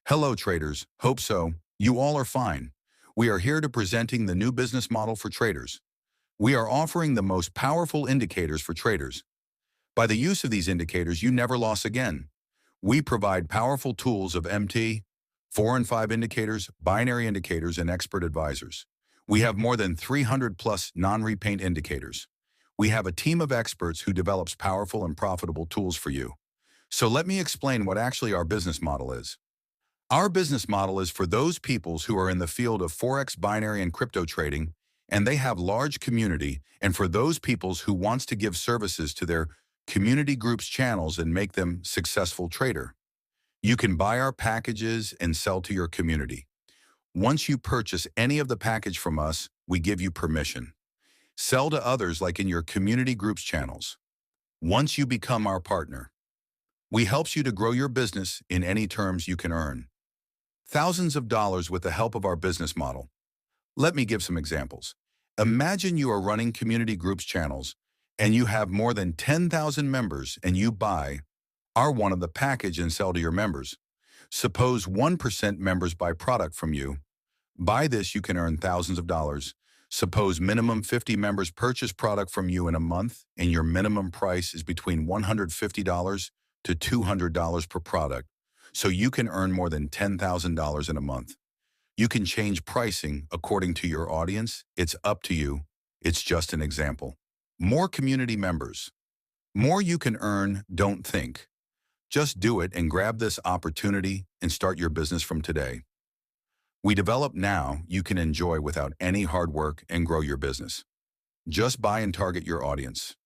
Hello traders, hope so. You all are fine. We are here to presenting the new business model for traders. We are offering the most powerful indicators for traders. By the use of these indicators, you never loss again. We provide powerful tools of MT, 4 and 5 indicators, binary indicators, and expert advisors. We have more than 300 plus non-repaint indicators. We have a team of experts who develops powerful and profitable tools for you. So let me explain what actually our business model is. Our business model is for those peoples who are in the field of Forex, binary, and crypto trading, and they have large community, and for those peoples who wants to give services to their community groups channels and make them successful trader. You can buy our packages and sell to your community. Once you purchase any of the package from us, we give you permission. Sell to others like in your community groups channels. Once you become our partner, we helps you to grow your business in any terms you can earn thousands of dollars with the help of our business model. Let me give some examples. Imagine you are running community groups channels and you have more than 10,000 members and you buy our one of the package and sell to your members. Suppose 1% members buy product from you. By this, you can earn thousands of dollars. Suppose minimum 50 members purchase product from you in a month and your minimum price is between $150 to $200 per product. So you can earn more than $10,000 in a month. You can change pricing according to your audience. It's up to you. It's just an example. More community members. More you can earn, don't think. Just do it and grab this opportunity and start your business from today. We develop now you can enjoy without any hard work and grow your business. Just buy and target your audience.